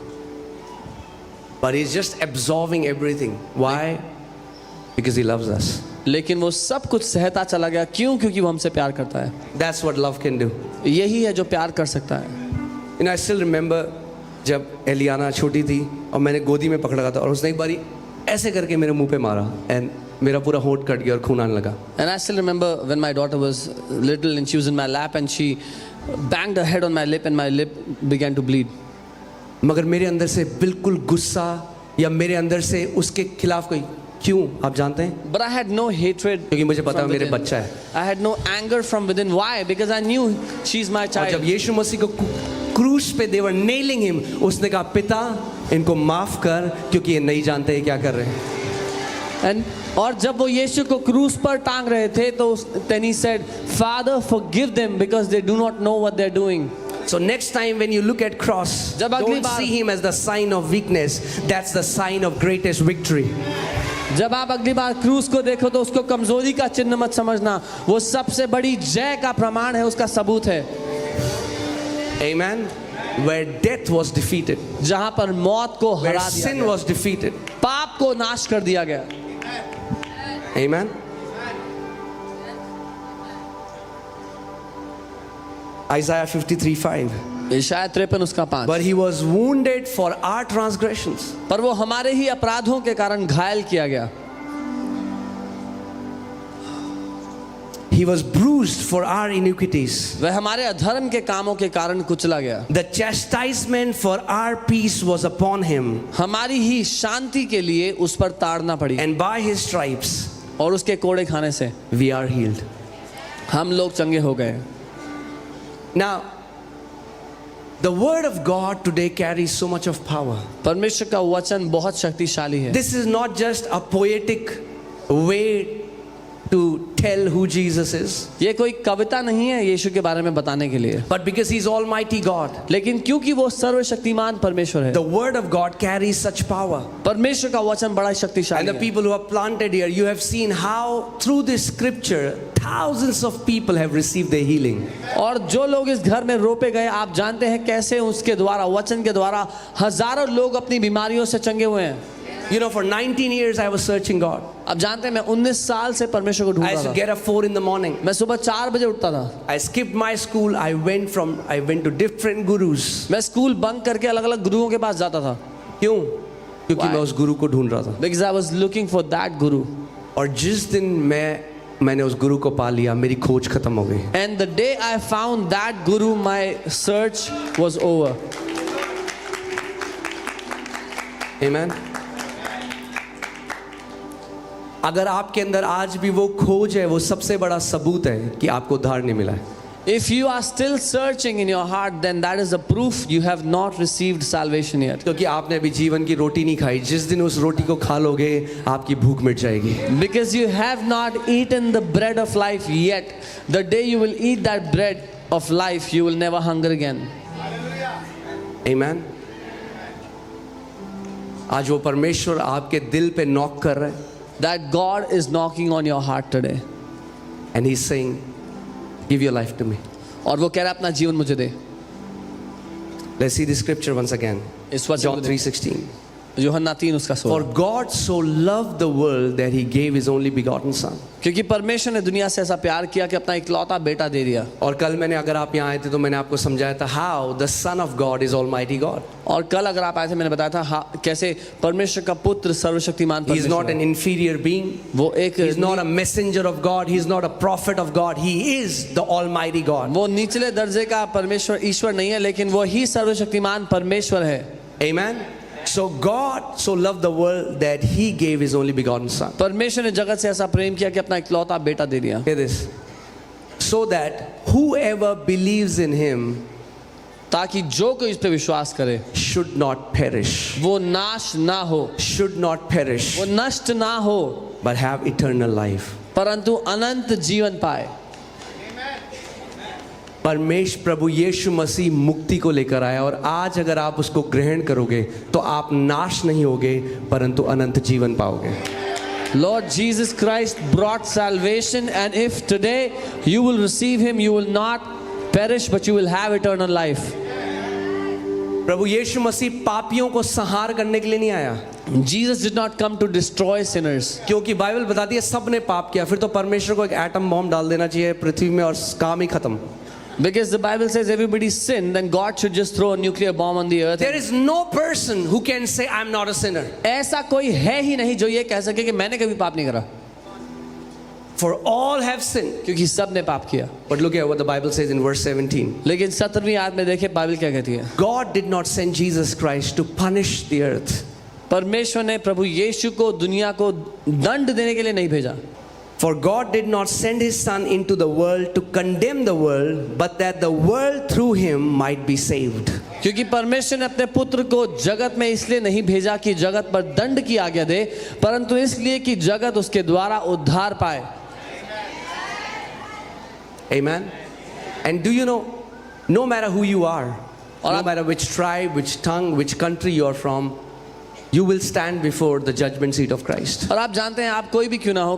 but he's just absorbing everything. Why? Because he loves us. लेकिन वो सब कुछ सहता चला गया. क्यों? क्योंकि वो हमसे प्यार करता है. That's what love can do. यही है जो प्यार कर सकता है. You know, I still remember जब एलियाना छोटी थी और मैंने गोदी में पकड़ा था और उसने एक बारी ऐसे करके मेरे मुंह पे मारा एंड मेरा पूरा होंठ कट गया और खून आने लगा. And I still remember when my daughter was little and she was in my lap and she banged her head on my lip and my lip began to bleed. मगर मेरे अंदर से बिल्कुल गुस्सा या मेरे अंदर से उसके खिलाफ कोई, क्यों आप जानते हैं? But I had no hatred. क्योंकि मुझे पता है from मेरे within. बच्चा है. I had no anger from within. Why? Because I knew she's my और child. जब यीशु मसीह को क्रूस पे they were nailing him, उसने कहा पिता इनको माफ कर क्योंकि ये नहीं जानते ये क्या कर रहे हैं. और जब वो यीशु को क्रूस पर टांग रहे थे तो then he said, Father, forgive them because they do not know what they're doing. So next time when you look at cross, जब अगली don't bar- see him as the sign of weakness. That's the sign of greatest victory. जब आप अगली बार क्रूस को देखो तो उसको कमजोरी का चिन्ह मत समझना. वो सबसे बड़ी जय का प्रमाण है, उसका सबूत है. Amen. Where death was defeated, जहां पर मौत को where हरा दिया sin गया, was defeated. पाप को नाश कर दिया गया. Amen. Isaiah 53:5. यशायाह 53 उसका 5. But he was wounded for our transgressions. पर वो हमारे ही अपराधों के कारण घायल किया गया. He was bruised for our iniquities. वह हमारे अधर्म के कामों के कारण कुचला गया. The chastisement for our peace was upon him, हमारी ही शांति के लिए उस पर ताड़ना पड़ी and by his stripes और उसके कोड़े खाने से we are healed. हम लोग चंगे हो गए. Now, the word of God today carries so much of power. परमेश्वर का वचन बहुत शक्तिशाली है. This is not just a poetic way to tell who Jesus is, ये कोई कविता नहीं है यीशु के बारे में बताने के लिए, but because he's Almighty God, लेकिन क्योंकि वो सर्वशक्तिमान परमेश्वर है, the word of God carries such power. परमेश्वर का वचन बड़ा And शक्तिशाली the है. people who are planted here, you have seen how through this scripture thousands of people have received their healing. और जो लोग इस घर में रोपे गए, आप जानते हैं कैसे उसके द्वारा, वचन के द्वारा हजारों लोग अपनी बीमारियों से चंगे हुए हैं. You know, for 19 years I was searching God. अब जानते हैं मैं 19 साल से परमेश्वर को I ढूंढ used रहा to था. get up 4 in the morning. मैं सुबह 4 बजे उठता था. I skipped my school. I went to different gurus. मैं स्कूल बंक करके अलग अलग गुरुओं के पास जाता था. क्यों? क्योंकि Why? मैं उस गुरु को ढूंढ रहा था. Because I was looking for that guru. और जिस दिन मैंने उस गुरु को पा लिया, मेरी खोज खत्म हो गई. And the day I found that guru, my search was over. Amen. अगर आपके अंदर आज भी वो खोज है, वो सबसे बड़ा सबूत है कि आपको उद्धार नहीं मिला है. If you are still searching in your heart, then that is a proof you have not received salvation yet. क्योंकि आपने अभी जीवन की रोटी नहीं खाई. जिस दिन उस रोटी को खा लोगे, आपकी भूख मिट जाएगी. Because you have not eaten the bread of life yet. The day you will eat that bread of life, you will never hunger again. Amen. आज वो परमेश्वर आपके दिल पे नॉक कर रहा है. That God is knocking on your heart today. And he's saying, give your life to me. और वो कह रहा है अपना जीवन मुझे दे. Let's see the scripture once again. इस वचन John को देखें. 3:16. यूहन्ना 3 उसका For 16। God so loved the world that he gave his only begotten son. क्योंकि परमेश्वर ने दुनिया से ऐसा प्यार किया कि अपना इकलौता बेटा दे दिया। और कल मैंने, अगर आप यहाँ आए थे तो मैंने आपको समझाया था how the son of God is almighty God. और कल अगर आप आए थे मैंने बताया था कैसे परमेश्वर का पुत्र सर्वशक्तिमान He is not परमेश्वर an है। inferior being. वो एक He is not a messenger of God. He is not a prophet of God. He is the almighty God. वो निचले दर्जे का परमेश्वर ईश्वर नहीं है, लेकिन वो ही सर्वशक्तिमान परमेश्वर है। Amen. So God so loved the world that he gave his only begotten son. परमेश्वर ने जगत से ऐसा प्रेम किया कि अपना इकलौता बेटा दे दिया। Hear this. So that whoever believes in him ताकि जो कोई इस पे विश्वास करे should not perish. वो नाश ना हो, Should not perish, वो नष्ट ना हो, but have eternal life. परंतु अनंत जीवन पाए। परमेश्वर प्रभु यीशु मसीह मुक्ति को लेकर आया, और आज अगर आप उसको ग्रहण करोगे तो आप नाश नहीं होगे परंतु अनंत जीवन पाओगे। Lord Jesus Christ brought salvation, and if today you will receive him, you will not perish but you will have eternal life. प्रभु यीशु मसीह पापियों को संहार करने के लिए नहीं आया, Jesus did not come to destroy sinners, क्योंकि बाइबल बताती है सबने पाप किया, फिर तो परमेश्वर को एक एटम बॉम्ब डाल देना चाहिए पृथ्वी में और काम ही खत्म। because the Bible says everybody sinned, then God should just throw a nuclear bomb on the earth. There is no person who can say I'm not a sinner. ऐसा कोई है ही नहीं जो ये कह सके कि मैंने कभी पाप नहीं करा, For all have sinned. क्योंकि सब ने पाप किया। But look at what the Bible says in verse 17. लेकिन 17वीं आयत में देखिए बाइबल क्या कहती है। God did not send Jesus Christ to punish the earth. परमेश्वर ने प्रभु यीशु को दुनिया को दंड देने के लिए नहीं भेजा। For God did not send his son into the world to condemn the world, but that the world through him might be saved. क्योंकि परमेश्वर ने अपने पुत्र को जगत में इसलिए नहीं भेजा कि जगत पर दंड की आज्ञा दे, परंतु इसलिए कि जगत उसके द्वारा उद्धार पाए। Amen. And do you know, no matter who you are, no आप- matter which tribe, which tongue, which country you are from, you will stand before the judgment seat of Christ. और आप जानते हैं आप कोई भी क्यों ना हो,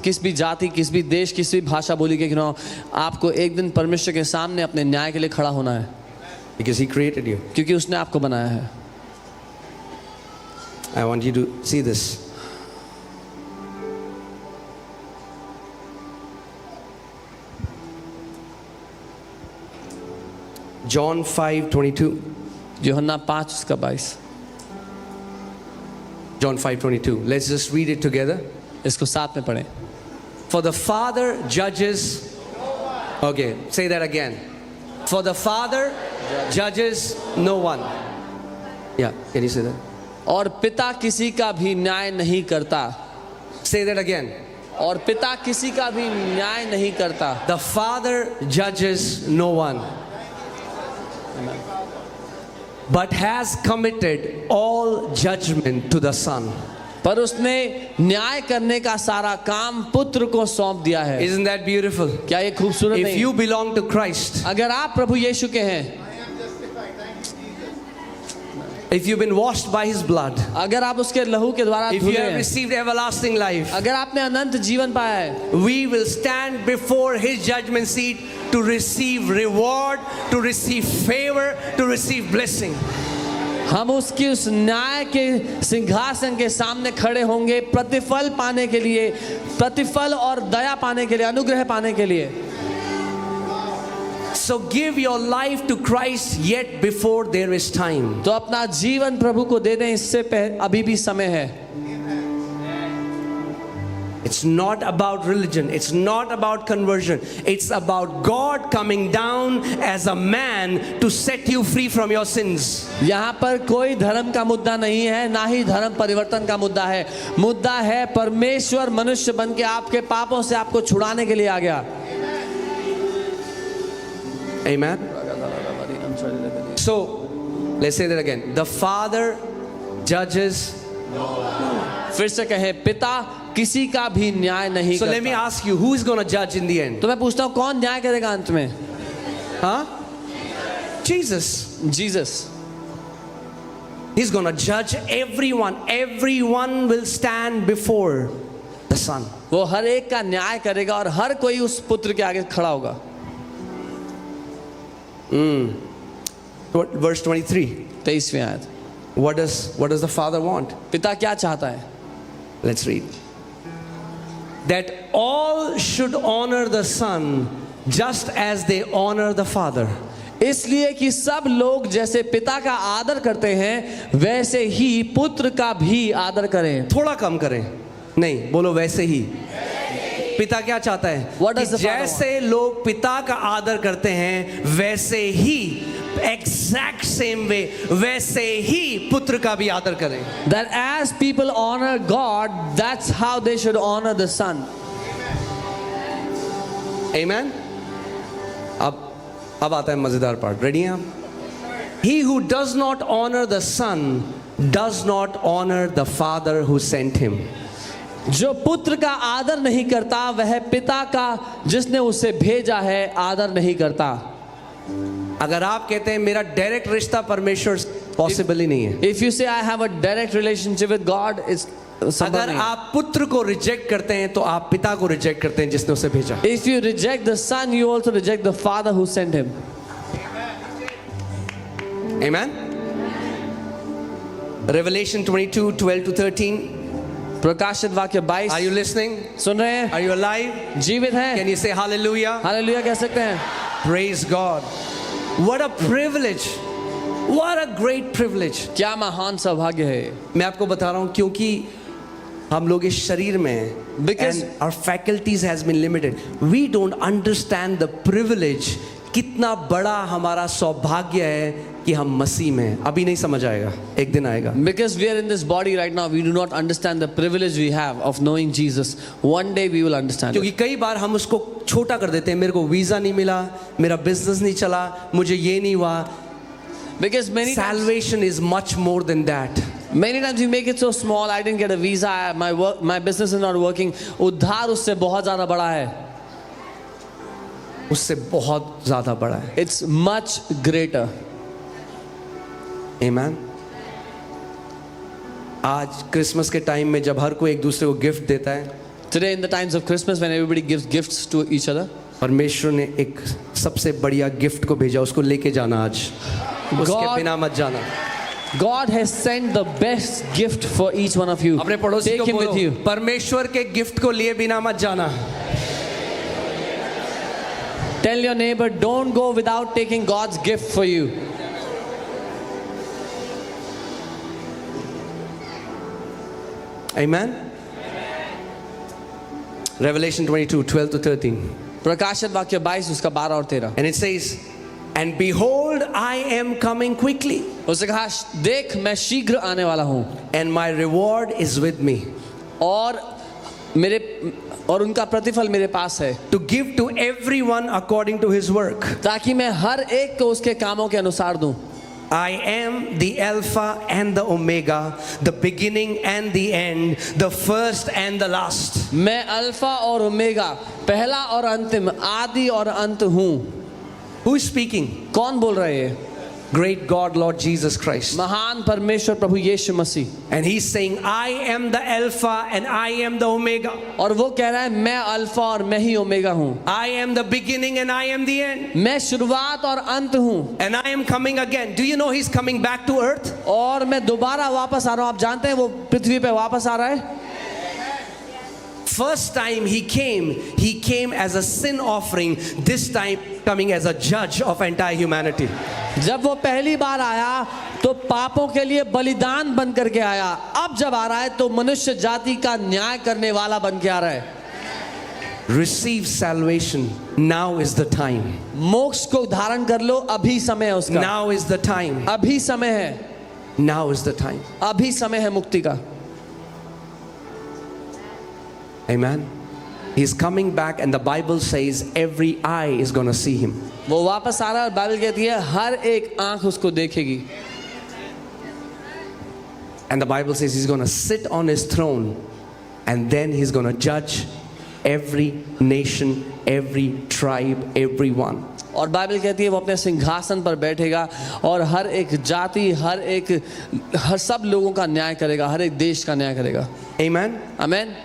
किस भी जाति, किस भी देश, किस भी भाषा बोली के क्यों ना हो, आपको एक दिन परमेश्वर के सामने अपने न्याय के लिए खड़ा होना है, Because he created you. क्योंकि उसने आपको बनाया है। I want you to see this. John 5:22. यूहन्ना 5 उसका 22। John 5:22. Let's just read it together. इसको साथ में पढ़ें। For the Father judges. Okay, say that again. For the Father judges no one. Yeah, can you say that? और पिता किसी का भी न्याय नहीं करता, Say that again. और पिता किसी का भी न्याय नहीं करता। The Father judges no one, but has committed all judgment to the Son. पर उसने न्याय करने का सारा काम पुत्र को सौंप दिया है। Isn't that beautiful? क्या ये खूबसूरत If नहीं? you belong to Christ, अगर आप प्रभु यीशु के हैं, if you've been washed by His blood, अगर आप उसके लहू के द्वारा if you धुले have हैं, received everlasting life, अगर आपने अनंत जीवन पाया है, we will stand before His judgment seat to receive reward, to receive favor, to receive blessing. हम उसकी उस न्याय के सिंहासन के सामने खड़े होंगे प्रतिफल पाने के लिए, प्रतिफल और दया पाने के लिए, अनुग्रह पाने के लिए। So give your life to Christ yet before there is time. तो अपना जीवन प्रभु को दे दें, इससे अभी भी समय है। It's not about religion. It's not about conversion. It's about God coming down as a man to set you free from your sins. यहाँ पर कोई धर्म का मुद्दा नहीं है, ना ही धर्म परिवर्तन का मुद्दा है। मुद्दा है परमेश्वर मनुष्य बन के आपके पापों से आपको छुड़ाने के लिए आ गया। Amen. So, let's say that again. The Father judges. फिर से कहें, पिता किसी का भी न्याय नहीं So let me करता। ask you, who is going to judge in the end? तो मैं पूछता हूँ कौन न्याय करेगा अंत में? Huh? Jesus. Jesus. He's going to judge everyone. Everyone will stand before the Son. वो हर एक का न्याय करेगा और हर कोई उस पुत्र के आगे खड़ा होगा। Verse 23. 23वीं आयत। What does the Father want? पिता क्या चाहता है? Let's read. That all should honor the Son just as they honor the Father. इसलिए कि सब लोग जैसे पिता का आदर करते हैं वैसे ही पुत्र का भी आदर करें। थोड़ा कम करें, नहीं बोलो वैसे ही। पिता क्या चाहता है? What कि does the Father जैसे लोग पिता का आदर करते हैं वैसे ही, एग्जैक्ट सेम वे, वैसे ही पुत्र का भी आदर करें। That as people honor God, that's how they should honor the Son. Amen? अब आता है मजेदार पार्ट। रेडी हैं आप? He who does not honor the Son does not honor the Father who sent him. जो पुत्र का आदर नहीं करता वह पिता का जिसने उसे भेजा है आदर नहीं करता। अगर आप कहते हैं मेरा डायरेक्ट रिश्ता परमेश्वर से पॉसिबल ही नहीं है, If you say I have a direct relationship with God, it's संभव अगर नहीं। आप पुत्र को रिजेक्ट करते हैं तो आप पिता को रिजेक्ट करते हैं जिसने उसे भेजा। If you reject the Son, you also reject the Father who sent him. Amen? Revelation 22:12 to 13. प्रकाशित वाक्य 22। Are you listening? सुन रहे हैं? Are you alive? जीवित हैं? Can you say hallelujah? Hallelujah कह सकते हैं? Praise God. What a privilege. What a great privilege. क्या महान सौभाग्य है। मैं आपको बता रहा हूं क्योंकि हम लोग इस शरीर में हैं, Because- and our faculties has been limited. We don't understand the privilege. कितना बड़ा हमारा सौभाग्य है कि हम मसीह में हैं। अभी नहीं समझ आएगा, एक दिन आएगा। Because we are in this body right now, we do not understand the privilege we have of knowing Jesus. One day we will understand it. क्योंकि कई बार हम उसको छोटा कर देते हैं। मेरे को वीजा नहीं मिला, मेरा बिजनेस नहीं चला, मुझे ये नहीं हुआ। Because many times Salvation is much more than that. we make it so small. I didn't get a visa. My business is not working. उद्धार उससे बहुत ज़्यादा बड़ा है. उससे बहुत ज्यादा बड़ा है। It's much greater. Amen. आज क्रिसमस के टाइम में जब हर कोई एक दूसरे को गिफ्ट देता है, Today in the times of Christmas when everybody gives gifts to each other, परमेश्वर ने एक सबसे बढ़िया गिफ्ट को भेजा, उसको लेके जाना आज, उसके God- बिना मत जाना। God has sent the best gift for each one of you. अपने पड़ोसी Take को him बोलो, with you. परमेश्वर के गिफ्ट को लिए बिना मत जाना। Tell your neighbor, don't go without taking God's gift for you. Amen. Revelation 22:12 to 13. प्रकाशित वाक्य 22 उसका 12 और 13. And it says, and behold, I am coming quickly, उसने कहा देख मैं शीघ्र आने वाला हूँ and my reward is with me, और उनका प्रतिफल मेरे पास है to give to everyone according to his work. ताकि मैं हर एक को उसके कामों के अनुसार दूं. I am the Alpha and the Omega, the beginning and the end, the first and the last. मैं अल्फा और ओमेगा, पहला और अंतिम, आदि और अंत हूँ. Who is speaking? कौन बोल रहे हैं? Great God, Lord Jesus Christ. महान परमेश्वर प्रभु यीशु मसीह. And he's saying, I am the Alpha and I am the Omega. और वो कह रहा है मैं अल्फा और मैं ही ओमेगा हूँ. I am the beginning and I am the end. मैं शुरुआत और अंत हूँ. And I am coming again. Do you know he's coming back to earth? और मैं दोबारा वापस आ रहा हूँ. आप जानते हैं वो पृथ्वी पे वापस आ रहा है. First time he came as a sin offering. This time coming as a judge of entire humanity. जब वो पहली बार आया तो पापों के लिए बलिदान बन करके आया. अब जब आ रहा है तो मनुष्य जाति का न्याय करने वाला बन के आ रहा है. Receive salvation. Now is the time. मोक्ष को धारण कर लो. अभी समय है उसका. Now is the time. अभी समय है. Now is the time. अभी समय है मुक्ति का. Amen. He's coming back and the Bible says every eye is going to see him. वो वापस आ रहा है और बाइबल कहती है हर एक आंख उसको देखेगी. And the Bible says he's going to sit on his throne and then he's going to judge every nation, every tribe, everyone. और बाइबल कहती है वो अपने सिंहासन पर बैठेगा और हर एक जाति, हर सब लोगों का न्याय करेगा, हर एक देश का न्याय करेगा. Amen. Amen.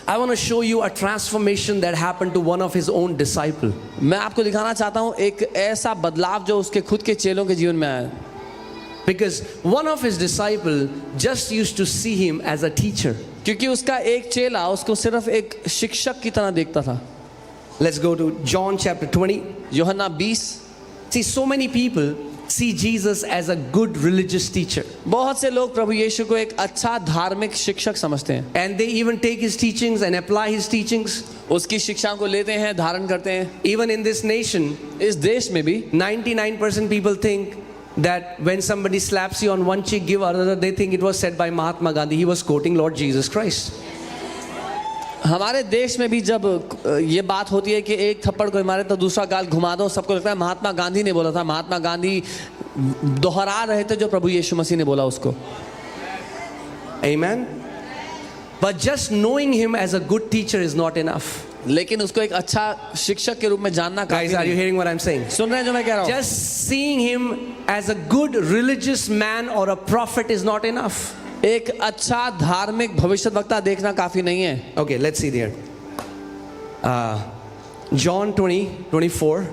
I want to show you a transformation that happened to one of his own disciples. मैं आपको दिखाना चाहता हूँ एक ऐसा बदलाव जो उसके खुद के चेलों के जीवन में आया. Because one of his disciples just used to see him as a teacher. क्योंकि उसका एक चेला उसको सिर्फ एक शिक्षक की तरह देखता था। Let's go to John chapter 20. यूहन्ना 20। See, so many people see Jesus as a good religious teacher. बहुत से लोग प्रभु यीशु को एक अच्छा धार्मिक शिक्षक समझते हैं, And they even take his teachings and apply his teachings. उसकी शिक्षा को लेते हैं, धारण करते हैं। Even in this nation, इस देश में भी 99% people think that when somebody slaps you on one cheek, give another, they think it was said by Mahatma Gandhi. He was quoting Lord Jesus Christ. हमारे देश में भी जब ये बात होती है कि एक थप्पड़ कोई मारे तो दूसरा गाल घुमा दो, सबको लगता है महात्मा गांधी ने बोला था। महात्मा गांधी दोहरा रहे थे जो प्रभु यीशु मसीह ने बोला उसको। Amen. But just knowing him as a good teacher is not enough. लेकिन उसको एक अच्छा शिक्षक के रूप में जानना काफी Guys, are you नहीं। hearing what I'm saying? सुन रहे हैं जो मैं कह रहा हूँ? Just seeing him as a good religious man or a prophet is not enough. एक अच्छा धार्मिक भविष्यद्वक्ता देखना काफी नहीं है। Okay, let's see there. John 20:24.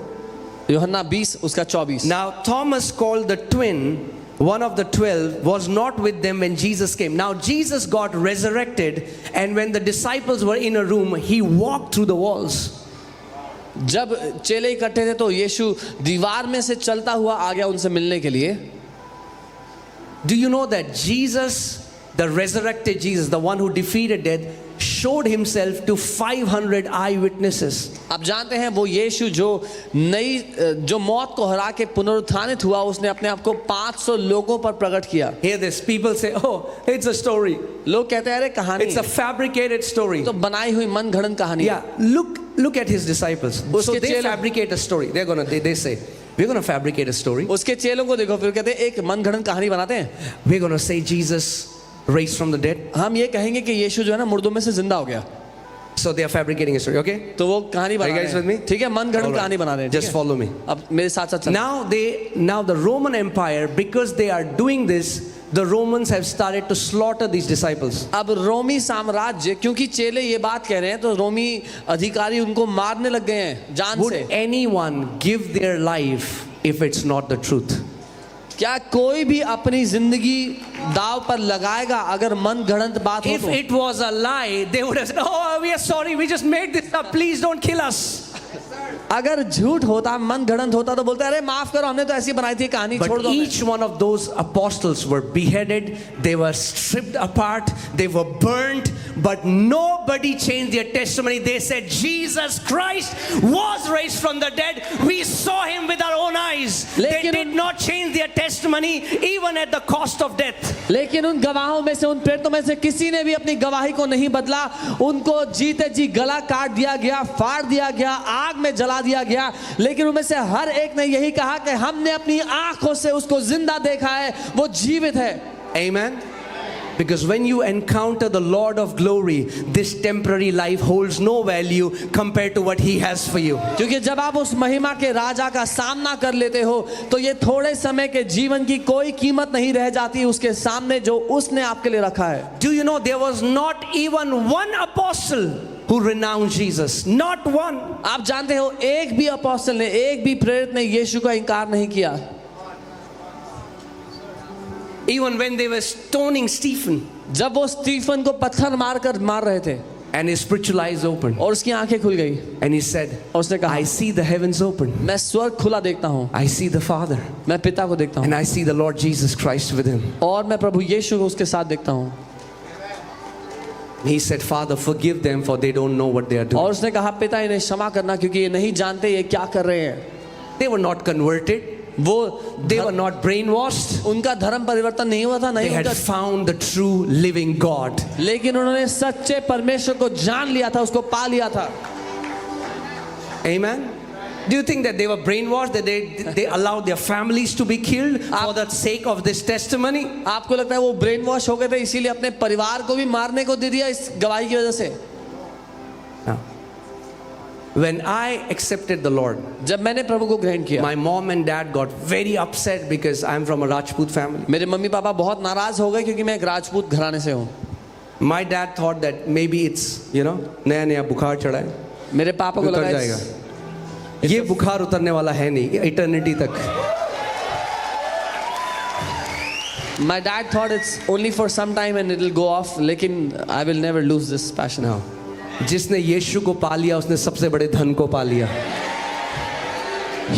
यूहन्ना 20 उसका 24। Now Thomas, called the twin, one of the 12, was not with them when Jesus came. Now Jesus got resurrected, and when the disciples were in a room, he walked through the walls. जब चेले इकट्ठे थे तो यीशु दीवार में से चलता हुआ आ गया उनसे मिलने के लिए। Do you know that Jesus, the resurrected Jesus, the one who defeated death, showed himself to 500 eyewitnesses? आप जानते हैं वो यीशु जो मौत को हरा के पुनरुत्थानित हुआ, उसने अपने आप को 500 लोगों पर प्रकट किया। Hear this, people say, oh, it's a story. लोग कहते हैं अरे कहानी It's a fabricated story. तो बनाई हुई मन घड़न कहानी। Yeah, look at his disciples. So उसके they चेले- fabricate a story. They say, we're going to fabricate a story. उसके चेलों को देखो, फिर कहते हैं एक मन घड़न कहानी बनाते हैं। We're going to say Jesus raised from the dead. हम ये कहेंगे कि यीशु जो है ना मुर्दों में से जिंदा हो गया। So they are fabricating a story, okay? तो वो कहानी बना Are you guys रहे with me? हैं। ठीक है, मन घड़न All right. कहानी बना रहे हैं। Just follow me. अब मेरे साथ साथ चलो। Now the Roman Empire, because they are doing this, the Romans have started to slaughter these disciples. अब रोमी साम्राज्य, क्योंकि चेले ये बात कह रहे हैं तो रोमी अधिकारी उनको मारने लग गए हैं जान Would से। anyone give their life if it's not the truth? क्या कोई भी अपनी जिंदगी दाव पर लगाएगा अगर मन घड़ंत बात हो If तो? it was a lie, they would have said, oh, we are sorry, we just made this up, please don't kill us. अगर झूठ होता, मन घड़ंत होता तो बोलते अरे माफ करो, हमने तो ऐसी बनाई थी कहानी, छोड़ But दो हमें। each one of those apostles were beheaded, they were stripped apart, they were burnt, but nobody changed their testimony. They said, Jesus Christ was raised from the dead. We saw him with our own eyes. They did not change their testimony even at the cost of death. लेकिन उन गवाहों में से, उन प्रेरितों में से किसी ने भी अपनी गवाही को नहीं बदला। उनको जीते जी गला काट दिया गया, फाड़ दिया गया, आग में जला दिया गया, लेकिन उनमें से हर एक ने यही कहा कि हमने अपनी आंखों से उसको जिंदा देखा है, वो जीवित है। Amen. Because when you encounter the Lord of glory, this temporary life holds no value compared to what he has for you. क्योंकि जब आप उस महिमा के राजा का सामना कर लेते हो तो ये थोड़े समय के जीवन की कोई कीमत नहीं रह जाती उसके सामने जो उसने आपके लिए रखा है। Do you know there was not even one apostle who renounced Jesus? Not one. आप जानते हो एक भी अपोस्टल ने, एक भी प्रेरित ने यीशु का इनकार नहीं किया। Even when they were stoning Stephen, जब वो स्टीफन को पत्थर मार रहे थे and his spiritual eyes opened, और उसकी आंखें खुल गई and he said, और उसने कहा I see the heavens open, मैं स्वर्ग खुला देखता हूँ, I see the Father, मैं पिता को देखता हूँ and I see the Lord Jesus Christ with him. और मैं प्रभु यीशु को उसके साथ देखता हूँ। He said, Father, forgive them for they don't know what they are और doing. उसने कहा पिता इन्हें क्षमा करना क्योंकि ये नहीं जानते ये क्या कर रहे हैं। They were not converted, they were not brainwashed, उनका धर्म परिवर्तन नहीं हुआ था, they नहीं had उनका, found the true living God. लेकिन उन्होंने सच्चे परमेश्वर को जान लिया था, उसको पा लिया था। Amen. Do you think that they were brainwashed, that they allowed their families to be killed for the sake of this testimony? आपको लगता है वो ब्रेन वॉश हो गए थे इसीलिए अपने परिवार को भी मारने को दे दिया इस गवाही की वजह से? No. When I accepted the Lord, जब मैंने प्रभु को ग्रहण किया, my mom and dad got very upset because I'm from a Rajput family. मेरे मम्मी पापा बहुत नाराज हो गए क्योंकि मैं एक राजपूत घराने से हूँ। My dad thought that maybe it's, नया नया बुखार चढ़ा है, मेरे पापा को उतर लगा जाएगा। ये बुखार उतरने वाला है नहीं, इटर्निटी तक। My dad thought it's only for some time and it'll go off, लेकिन I will never lose this passion. जिसने यीशु को पा लिया उसने सबसे बड़े धन को पा लिया.